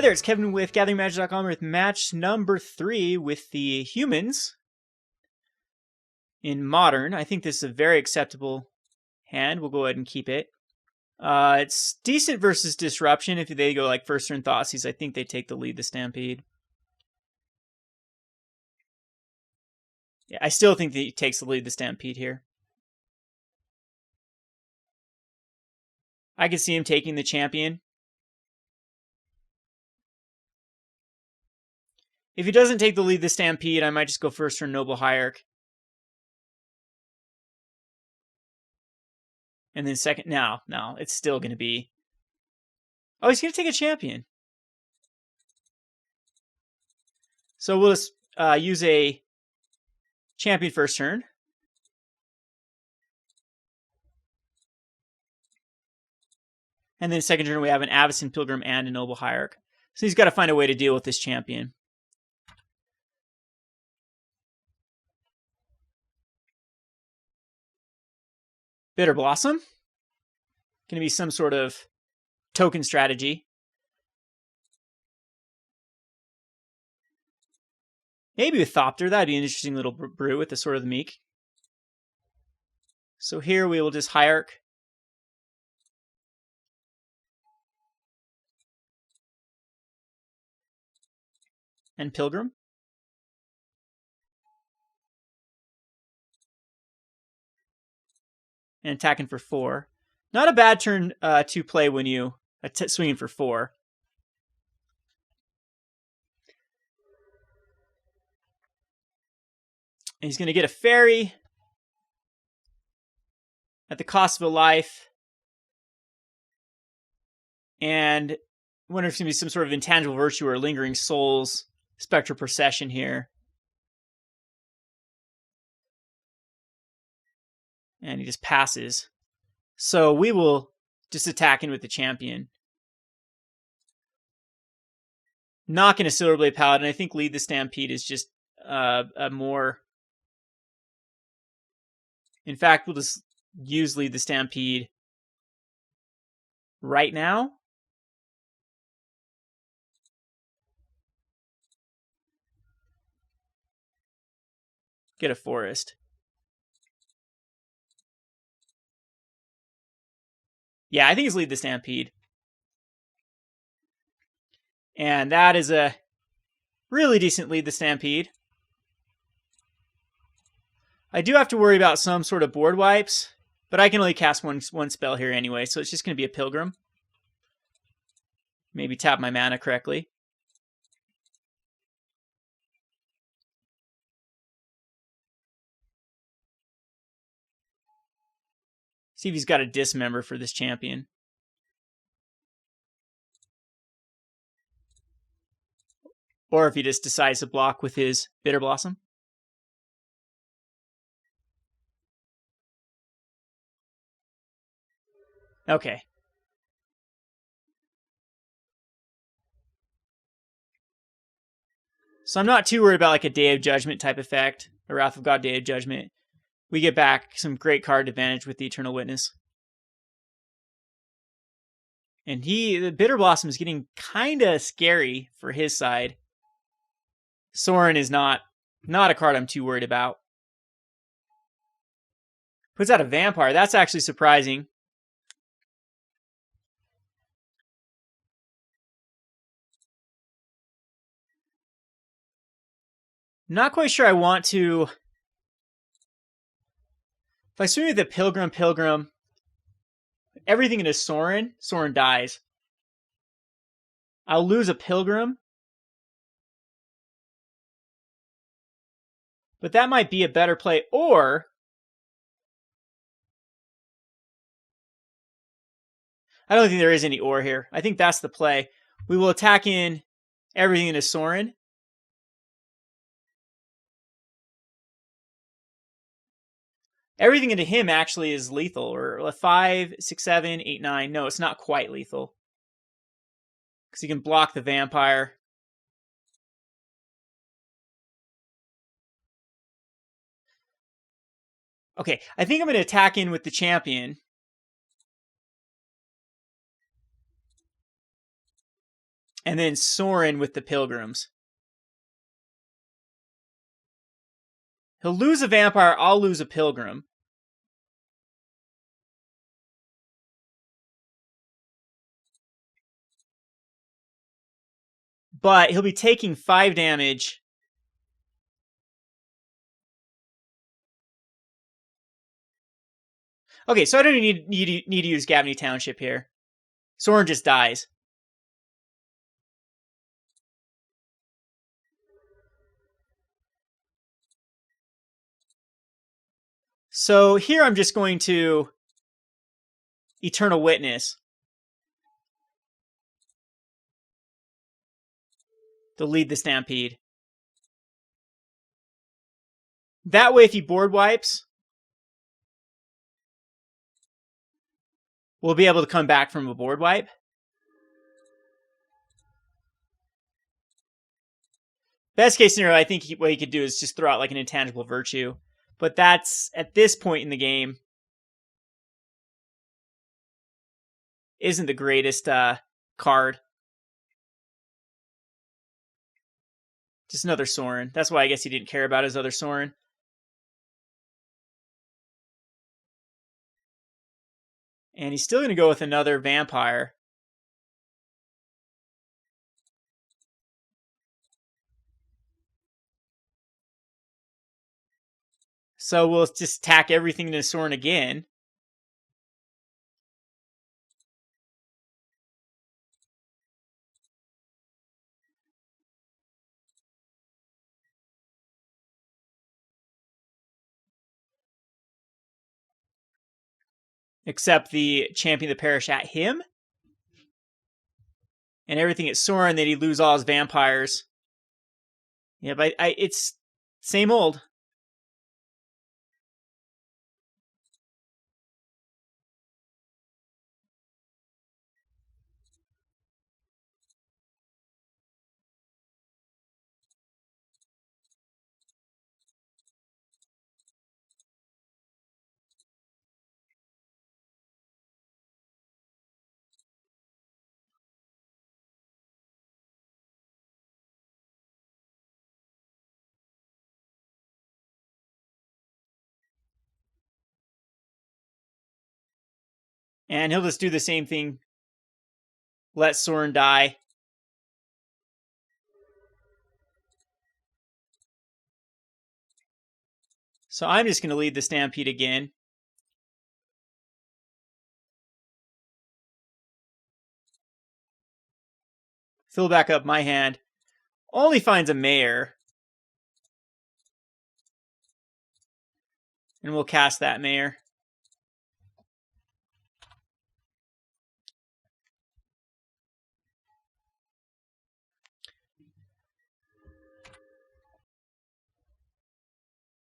there, it's Kevin with GatheringMagic.com with match number 3 with the humans in Modern. I think this is a very acceptable hand. We'll go ahead and keep it. It's decent versus Disruption. If they go like first turn Thoughtseize, I think they take the Lead the Stampede. Yeah, I still think that he takes the Lead the Stampede here. I could see him taking the Champion. If he doesn't take the Lead the Stampede, I might just go first turn Noble Hierarch. And then second, no, it's still going to be... Oh, he's going to take a Champion. So we'll just use a Champion first turn. And then second turn we have an Avacyn, Pilgrim, and a Noble Hierarch. So he's got to find a way to deal with this Champion. Bitter Blossom. Going to be some sort of token strategy. Maybe with Thopter. That'd be an interesting little brew with the Sword of the Meek. So here we will just Hierarch. And Pilgrim. And attacking for 4. Not a bad turn to play when you swinging for 4. And he's going to get a fairy at the cost of a life. And I wonder if it's going to be some sort of intangible virtue or lingering souls, spectral procession here. And he just passes. So we will just attack in with the Champion. Knocking a Silverblade Paladin. I think Lead the Stampede is just a more... In fact, we'll just use Lead the Stampede right now. Get a forest. Yeah, I think it's Lead the Stampede. And that is a really decent Lead the Stampede. I do have to worry about some sort of board wipes, but I can only cast one spell here anyway, so it's just going to be a Pilgrim. Maybe tap my mana correctly. See if he's got a Dismember for this Champion. Or if he just decides to block with his Bitter Blossom. Okay. So I'm not too worried about like a Day of Judgment type effect. A Wrath of God Day of Judgment. We get back some great card advantage with the Eternal Witness. And the Bitter Blossom is getting kind of scary for his side. Sorin is not a card I'm too worried about. Puts out a Vampire. That's actually surprising. Not quite sure I want to... If I swing with the Pilgrim, everything into Sorin dies. I'll lose a Pilgrim. But that might be a better play. Or... I don't think there is any or here. I think that's the play. We will attack in everything into Sorin. Everything into him actually is lethal, or 5, 6, 7, 8, 9. No, it's not quite lethal. Because he can block the Vampire. Okay, I think I'm going to attack in with the Champion. And then Sorin with the Pilgrims. He'll lose a Vampire, I'll lose a Pilgrim. But he'll be taking 5 damage. Okay, so I don't need to use Gavony Township here. Sorin just dies. So here I'm just going to Eternal Witness. To lead the Stampede. That way, if he board wipes, we'll be able to come back from a board wipe. Best case scenario, I think what he could do is just throw out like an Intangible Virtue. But that's, at this point in the game, isn't the greatest card. Just another Sorin. That's why I guess he didn't care about his other Sorin. And he's still going to go with another Vampire. So we'll just tack everything to Sorin again. Except the Champion of the Parish at him. And everything at Sorin, then he'd lose all his Vampires. Yeah, but it's same old. And he'll just do the same thing. Let Sorin die. So I'm just going to lead the Stampede again. Fill back up my hand. Only finds a Mayor. And we'll cast that Mayor.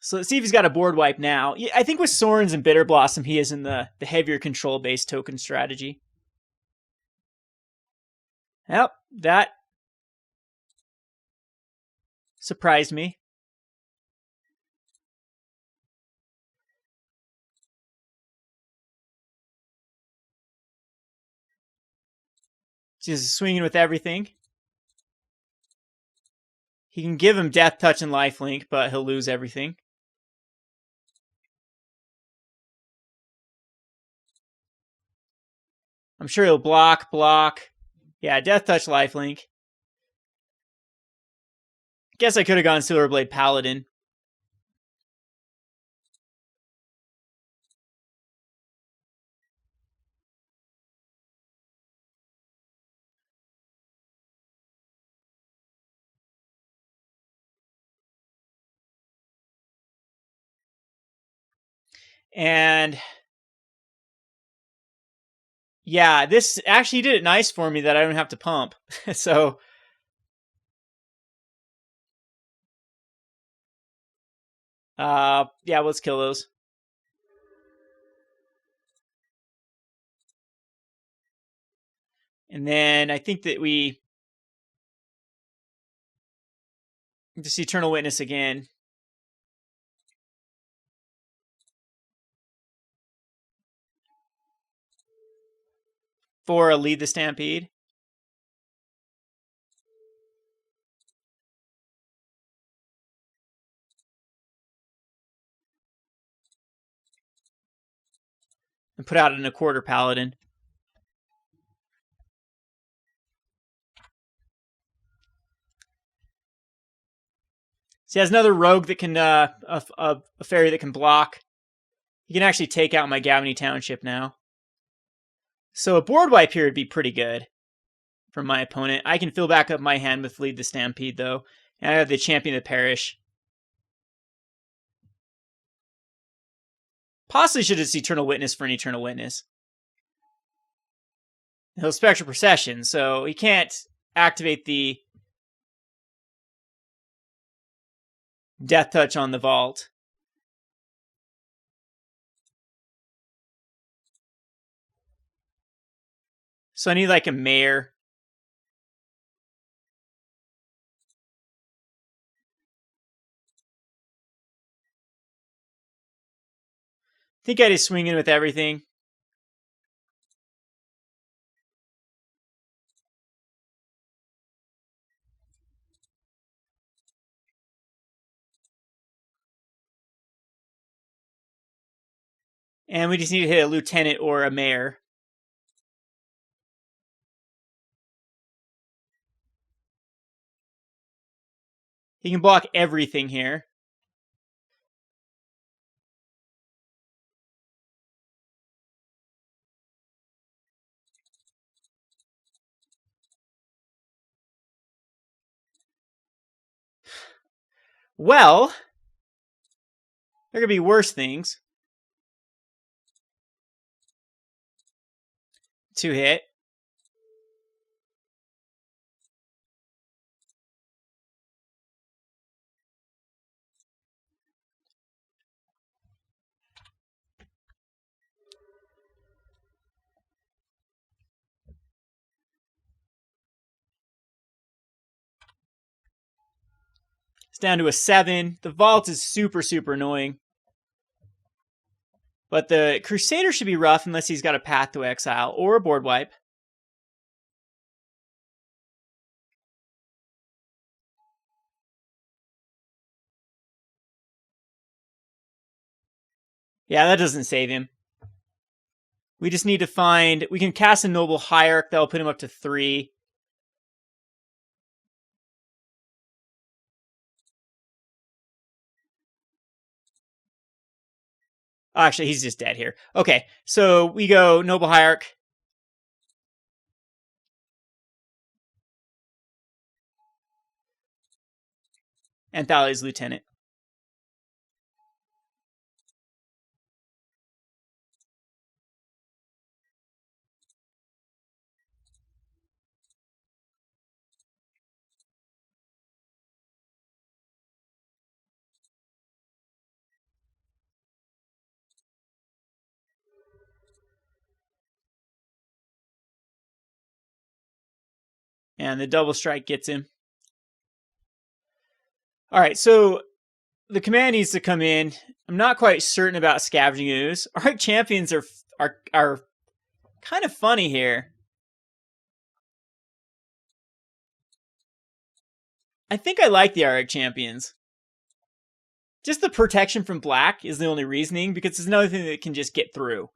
So let's see if he's got a board wipe now. I think with Sorins and Bitter Blossom, he is in the heavier control-based token strategy. Yep, that surprised me. Just swinging with everything. He can give him Death Touch and Lifelink, but he'll lose everything. I'm sure he'll block. Yeah, Death Touch, Lifelink. Guess I could have gone Silverblade Paladin. And yeah, this actually did it nice for me that I don't have to pump. So yeah, let's kill those. And then I think that we just Eternal Witness again. For a Lead the Stampede. and put out an Accorder Paladin. So he has another rogue that can, a fairy that can block. He can actually take out my Gavony Township now. So a board wipe here would be pretty good from my opponent. I can fill back up my hand with Lead the Stampede, though. And I have the Champion of the Parish. Possibly should just Eternal Witness for an Eternal Witness. He'll Spectral Procession, so he can't activate the Death Touch on the Vault. So I need like a Mayor. I think I just swing in with everything. And we just need to hit a Lieutenant or a Mayor. He can block everything here. Well, there could be worse things. 2 hit. It's down to a 7. The Vault is super, super annoying. But the Crusader should be rough unless he's got a Path to Exile or a board wipe. Yeah, that doesn't save him. We just need to find... We can cast a Noble Hierarch. That'll put him up to 3. Oh, actually, he's just dead here. Okay, so we go Noble Hierarch. And Thalia's Lieutenant. And the double strike gets him. All right, so the command needs to come in. I'm not quite certain about Scavenging Ooze. Auriok Champions are kind of funny here. I think I like the Auriok Champions. Just the protection from black is the only reasoning, because it's another thing that can just get through.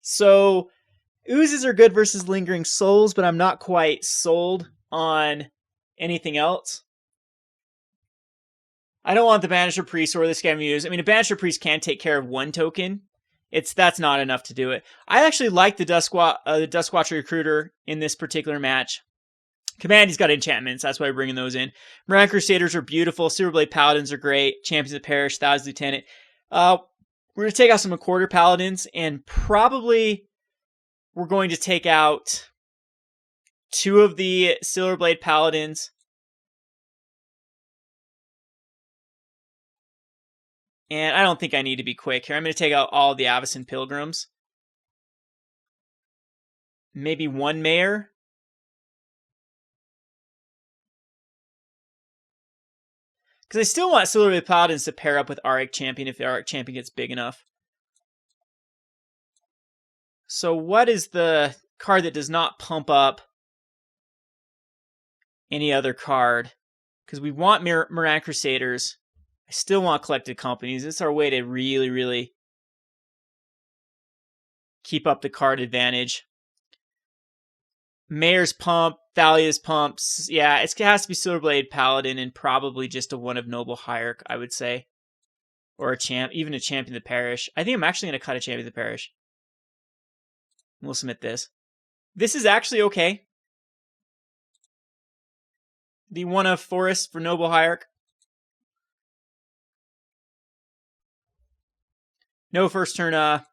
So, Oozes are good versus Lingering Souls, but I'm not quite sold on anything else. I don't want the Banisher Priest or the Scavenging Ooze. I mean, a Banisher Priest can take care of 1 token. That's not enough to do it. I actually like the Duskwatch Recruiter in this particular match. Command, he's got enchantments. That's why we're bringing those in. Mirran Crusaders are beautiful. Silverblade Paladins are great. Champions of the Parish, Thalia's Lieutenant. We're going to take out some Accorder Paladins, and probably we're going to take out 2 of the Silverblade Paladins. And I don't think I need to be quick here. I'm going to take out all the Avacyn Pilgrims. Maybe 1 Mayor. Because I still want Silverblade Paladins to pair up with Auriok Champion if the Auriok Champion gets big enough. So what is the card that does not pump up any other card? Because we want Mirran Crusaders. I still want Collected Companies. It's our way to really, really keep up the card advantage. Mayor's Pump, Thalia's Pumps. Yeah, it has to be Silverblade Paladin and probably just a one of Noble Hierarch, I would say. Or a champ, even a Champion of the Parish. I think I'm actually going to cut a Champion of the Parish. We'll submit this. This is actually okay. The one of Forest for Noble Hierarch. No first turn. A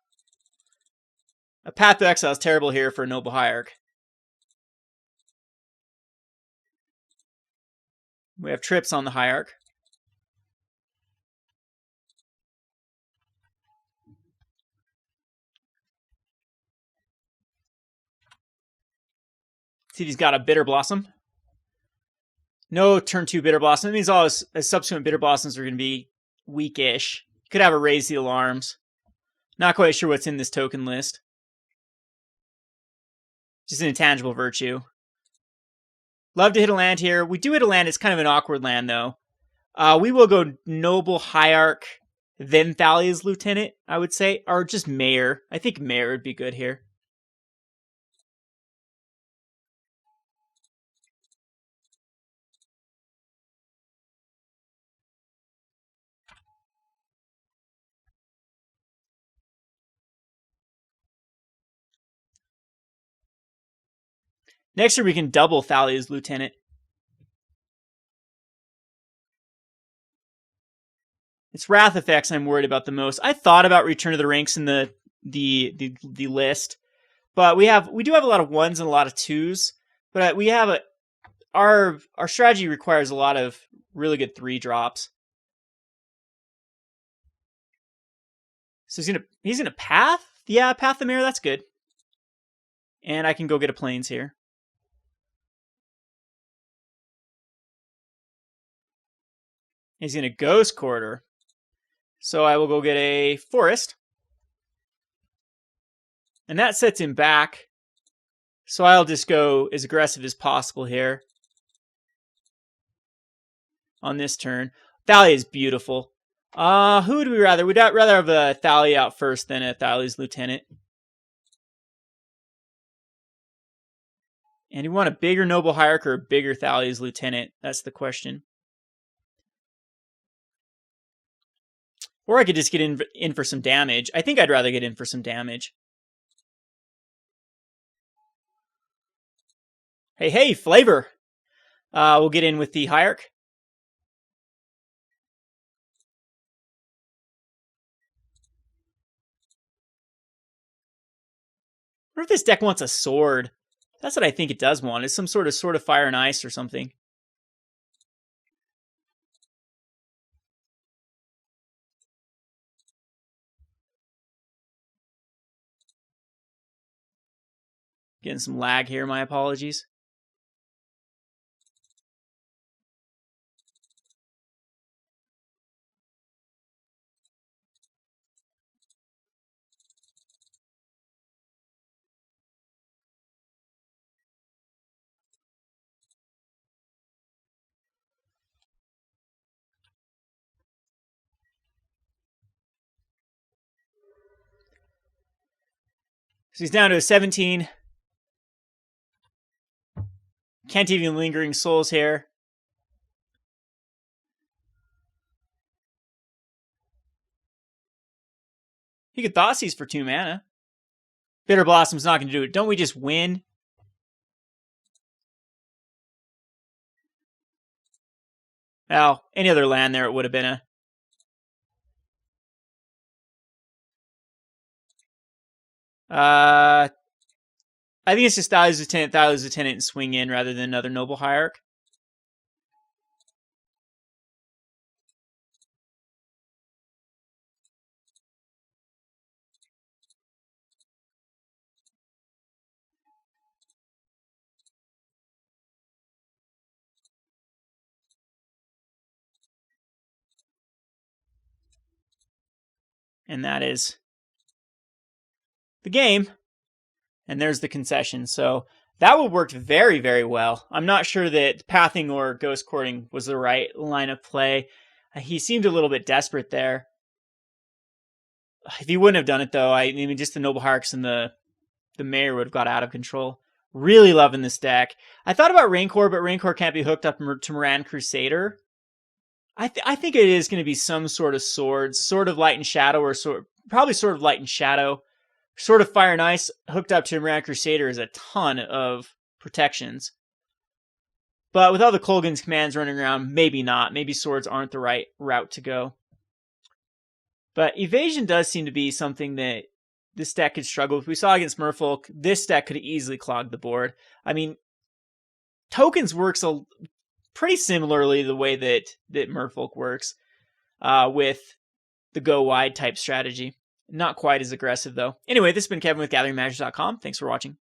Path to Exile is terrible here for Noble Hierarch. We have trips on the Hierarch. See, he's got a Bitter Blossom. No turn 2 Bitter Blossom. That means all his subsequent Bitter Blossoms are going to be weakish. Could have a Raise the Alarms. Not quite sure what's in this token list. Just an Intangible Virtue. Love to hit a land here. We do hit a land. It's kind of an awkward land, though. We will go Noble Hierarch, then Thalia's Lieutenant, I would say. Or just Mayor. I think Mayor would be good here. Next year we can double Thalia's Lieutenant. It's Wrath effects I'm worried about the most. I thought about Return of the Ranks in the list, but we do have a lot of 1s and a lot of 2s. But we have our strategy requires a lot of really good 3 drops. So he's gonna Path? Yeah, Path the Mirror, that's good. And I can go get a Plains here. He's going to Ghost Quarter. So I will go get a Forest. And that sets him back. So I'll just go as aggressive as possible here. On this turn. Thalia is beautiful. Who would we rather? We'd rather have a Thalia out first than a Thalia's Lieutenant. And you want a bigger Noble Hierarch or a bigger Thalia's Lieutenant? That's the question. Or I could just get in for some damage. I think I'd rather get in for some damage. Hey, flavor! We'll get in with the Hierarch. What if this deck wants a sword? That's what I think it does want. It's some sort of Sword of Fire and Ice or something. Getting some lag here, my apologies. So he's down to a 17. Can't even Lingering Souls here. He could Thoughtseize for 2 mana. Bitter Blossom's not going to do it. Don't we just win? Well, any other land there, it would have been a... I think it's just Thalia's Lieutenant, and swing in rather than another Noble Hierarch. And that is the game. And there's the concession. So that would work very, very well. I'm not sure that Pathing or Ghost Courting was the right line of play. He seemed a little bit desperate there. If he wouldn't have done it, though, I mean, just the Noble Hierarchs and the Mayor would have got out of control. Really loving this deck. I thought about Rancor, but Rancor can't be hooked up to Mirran Crusader. I think it is going to be some sort of swords, Sword of Light and Shadow, or probably Sword of Light and Shadow. Sword of Fire and Ice hooked up to Mirran Crusader is a ton of protections. But with all the Kolaghan's commands running around, maybe not. Maybe swords aren't the right route to go. But evasion does seem to be something that this deck could struggle with. We saw against Merfolk, this deck could easily clog the board. I mean, tokens works pretty similarly the way that Merfolk works with the go wide type strategy. Not quite as aggressive, though. Anyway, this has been Kevin with GatheringMagic.com. Thanks for watching.